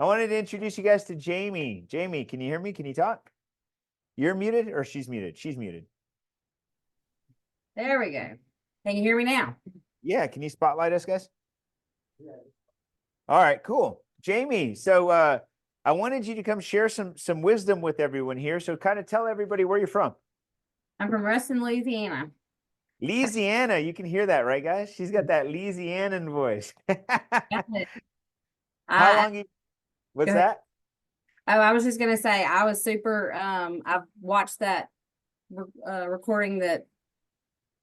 I wanted to introduce you guys to Jamie. Jamie, can you hear me? Can you talk? You're muted or she's muted? She's muted. There we go. Can you hear me now? Yeah, can you spotlight us, guys? Yeah. All right, cool. Jamie, so I wanted you to come share some wisdom with everyone here. So kind of tell everybody where you're from. I'm from Ruston, Louisiana. Louisiana, you can hear that, right, guys? She's got that Louisianan voice. How I long you, go what's ahead. that? Oh, I was just gonna say I was super. I've watched that recording that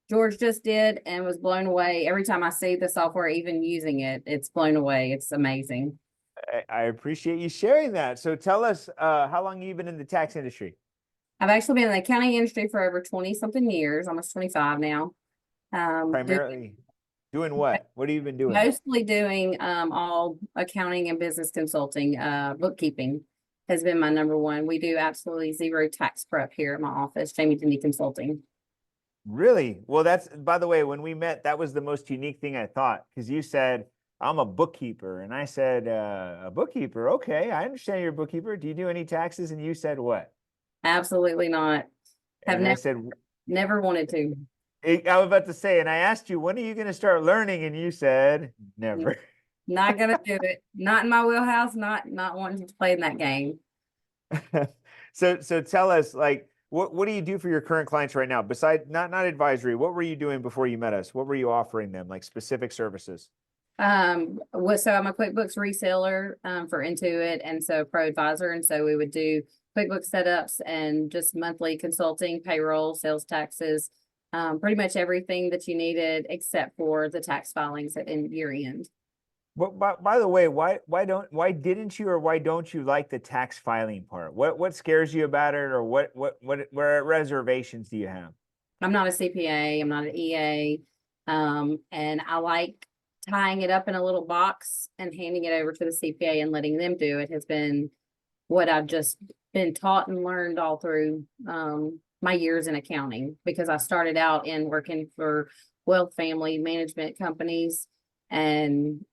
George just did and was blown away. Every time I see the software, even using it, it's blown away. It's amazing. I appreciate you sharing that. So tell us, how long you been in the tax industry? I've actually been in the accounting industry for over 20 something years, almost 25 now. Primarily doing what? What have you been doing? Mostly doing all accounting and business consulting. Bookkeeping has been my number one. We do absolutely zero tax prep here at my office, Jamie Dendy Consulting. Really? Well, that's, by the way, when we met, that was the most unique thing I thought, because you said, I'm a bookkeeper. And I said, a bookkeeper. Okay, I understand you're a bookkeeper. Do you do any taxes? And you said what? Absolutely not. Have And I never said, never wanted to. I was about to say, and I asked you, when are you going to start learning? And you said, never. Not gonna do it. Not in my wheelhouse. Not wanting to play in that game. So tell us, like, what do you do for your current clients right now? Besides not advisory, what were you doing before you met us? What were you offering them, like specific services? So I'm a QuickBooks reseller for Intuit, and so Pro Advisor, and so we would do QuickBooks setups and just monthly consulting, payroll, sales taxes, pretty much everything that you needed except for the tax filings at in year end. Well, by the way, why didn't you or why don't you like the tax filing part? What scares you about it, or what reservations do you have? I'm not a CPA, I'm not an EA, and I like tying it up in a little box and handing it over to the CPA and letting them do it has been what I've just been taught and learned all through my years in accounting, because I started out in working for wealth family management companies and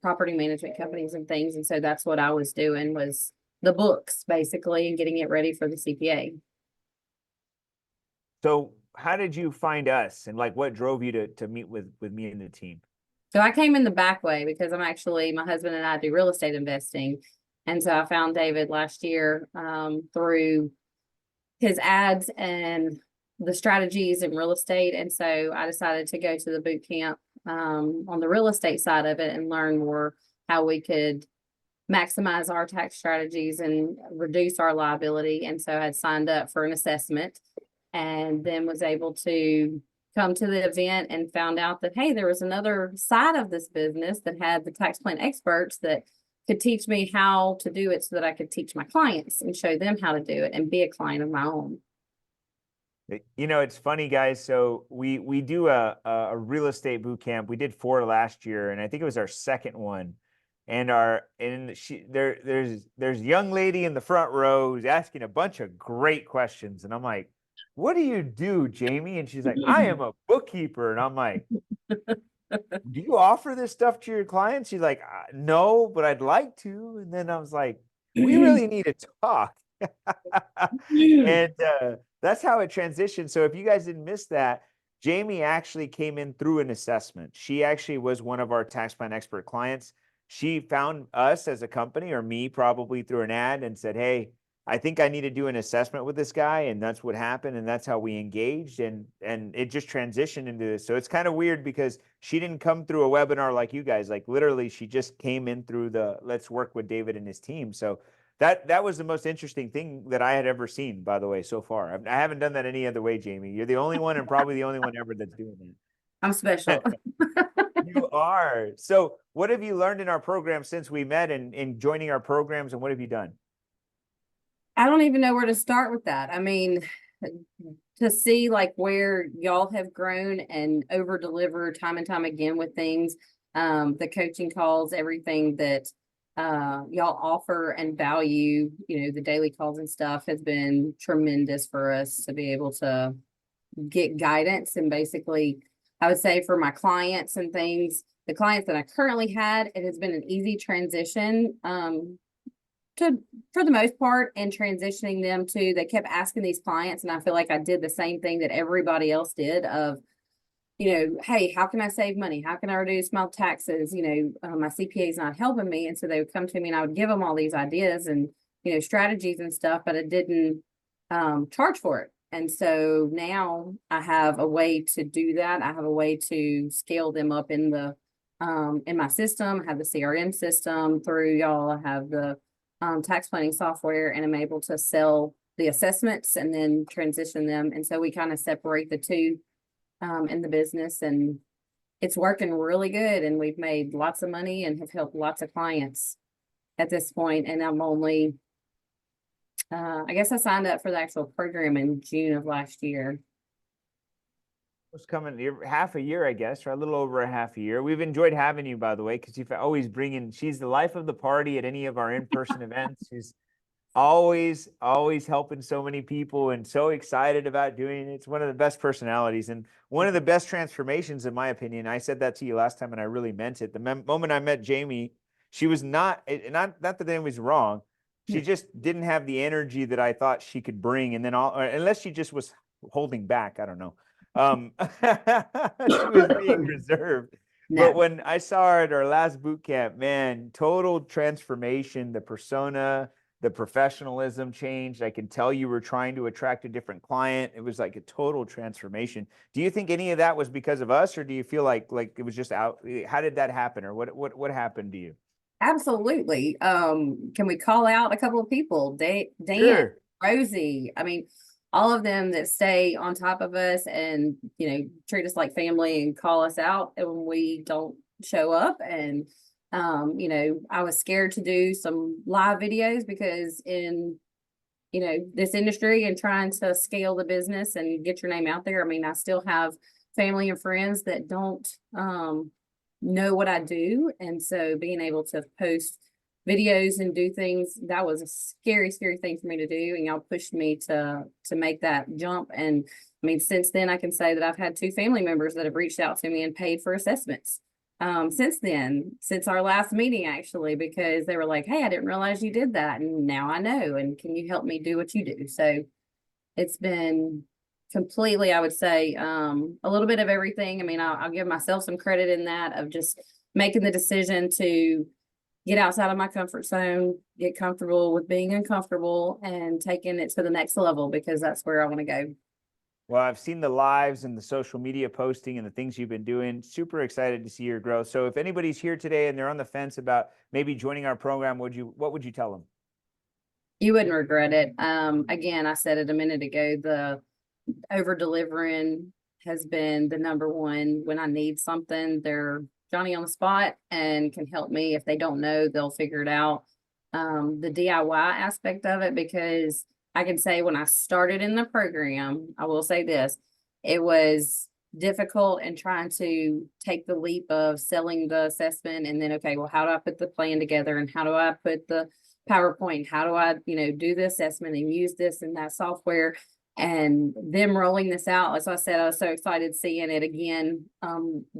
property management companies and things. And so that's what I was doing, was the books basically and getting it ready for the CPA. So how did you find us, and like what drove you to meet with me and the team? So I came in the back way because I'm actually, my husband and I do real estate investing. And so I found David last year through his ads and the strategies in real estate. And so I decided to go to the boot camp on the real estate side of it and learn more how we could maximize our tax strategies and reduce our liability. And so I had signed up for an assessment and then was able to come to the event and found out that, hey, there was another side of this business that had the tax plan experts that could teach me how to do it so that I could teach my clients and show them how to do it and be a client of my own. You know, it's funny, guys. So we do a real estate boot camp. We did 4 last year, and I think it was our second one. And there's young lady in the front row who's asking a bunch of great questions, and I'm like, what do you do, Jamie? And she's like, I am a bookkeeper. And I'm like, do you offer this stuff to your clients? She's like, no, but I'd like to. And then I was like, we really need to talk. And that's how it transitioned. So if you guys didn't miss that, Jamie actually came in through an assessment. She actually was one of our tax plan expert clients. She found us as a company, or me probably through an ad, and said, hey, I think I need to do an assessment with this guy. And that's what happened. And that's how we engaged. And it just transitioned into this. So it's kind of weird because she didn't come through a webinar like you guys. Like literally, she just came in through the let's work with David and his team. So that was the most interesting thing that I had ever seen, by the way, so far. I haven't done that any other way, Jamie. You're the only one, and probably the only one ever that's doing that. I'm special. You are. So what have you learned in our program since we met, and in joining our programs, and what have you done? I don't even know where to start with that. I mean, to see like where y'all have grown and over delivered time and time again with things, the coaching calls, everything that y'all offer and value, you know, the daily calls and stuff has been tremendous for us to be able to get guidance. And basically, I would say for my clients and things, the clients that I currently had, it has been an easy transition to for the most part, and transitioning them to, they kept asking these clients, and I feel like I did the same thing that everybody else did of, hey, how can I save money? How can I reduce my taxes? My CPA is not helping me. And so they would come to me and I would give them all these ideas and, strategies and stuff, but it didn't charge for it. And so now I have a way to do that. I have a way to scale them up in my system. I have the CRM system through y'all. I have the tax planning software, and I'm able to sell the assessments and then transition them. And so we kind of separate the two in the business, and it's working really good. And we've made lots of money and have helped lots of clients at this point. And I'm only, I guess I signed up for the actual program in June of last year. It's coming half a year, I guess, or a little over a half a year. We've enjoyed having you, by the way, because you've always she's the life of the party at any of our in-person events. She's always helping so many people and so excited about doing it. It's one of the best personalities and one of the best transformations, in my opinion. I said that to you last time and I really meant it. The moment I met Jamie, she was not that anything was wrong. She just didn't have the energy that I thought she could bring. And then unless she just was holding back, I don't know. She was being reserved. No. But when I saw her at our last boot camp, man, total transformation, the persona, the professionalism changed. I can tell you were trying to attract a different client. It was like a total transformation. Do you think any of that was because of us, or do you feel like it was just out? How did that happen, or what happened to you? Absolutely. Can we call out a couple of people? Dan, Sure. Rosie. I mean, all of them that stay on top of us and, treat us like family and call us out when we don't show up. And, I was scared to do some live videos because in, this industry and trying to scale the business and get your name out there. I mean, I still have family and friends that don't, know what I do. And so being able to post videos and do things, that was a scary, scary thing for me to do. And y'all pushed me to make that jump. And I mean, since then I can say that I've had 2 family members that have reached out to me and paid for assessments. Since our last meeting, actually, because they were like, hey, I didn't realize you did that. And now I know. And can you help me do what you do? So it's been completely, I would say, a little bit of everything. I mean, I'll give myself some credit in that of just making the decision to get outside of my comfort zone, get comfortable with being uncomfortable, and taking it to the next level, because that's where I want to go. Well, I've seen the lives and the social media posting and the things you've been doing. Super excited to see your growth. So if anybody's here today and they're on the fence about maybe joining our program, what would you tell them? You wouldn't regret it. Again, I said it a minute ago, the over delivering has been the number one. When I need something, they're Johnny on the spot and can help me. If they don't know, they'll figure it out. The DIY aspect of it, because I can say when I started in the program, I will say this, it was difficult and trying to take the leap of selling the assessment and then, okay, well, how do I put the plan together and how do I put the PowerPoint? How do I, do the assessment and use this and that software? And them rolling this out, as I said, I was so excited seeing it again,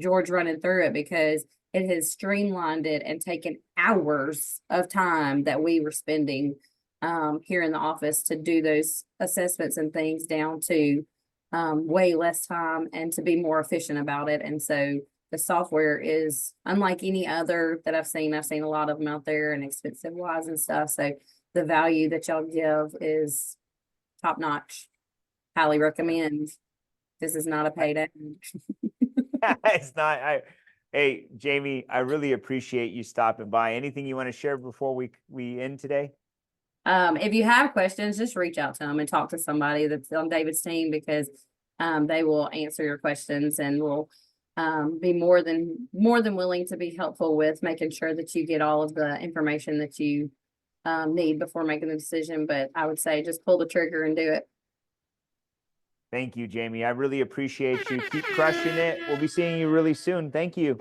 George running through it, because it has streamlined it and taken hours of time that we were spending here in the office to do those assessments and things down to way less time and to be more efficient about it. And so the software is unlike any other that I've seen. I've seen a lot of them out there and expensive wise and stuff. So the value that y'all give is top notch. Highly recommend. This is not a paid ad. It's not. Hey, Jamie, I really appreciate you stopping by. Anything you want to share before we end today? If you have questions, just reach out to them and talk to somebody that's on David's team, because they will answer your questions and will be more than willing to be helpful with making sure that you get all of the information that you need before making the decision. But I would say just pull the trigger and do it. Thank you, Jamie. I really appreciate you. Keep crushing it. We'll be seeing you really soon. Thank you.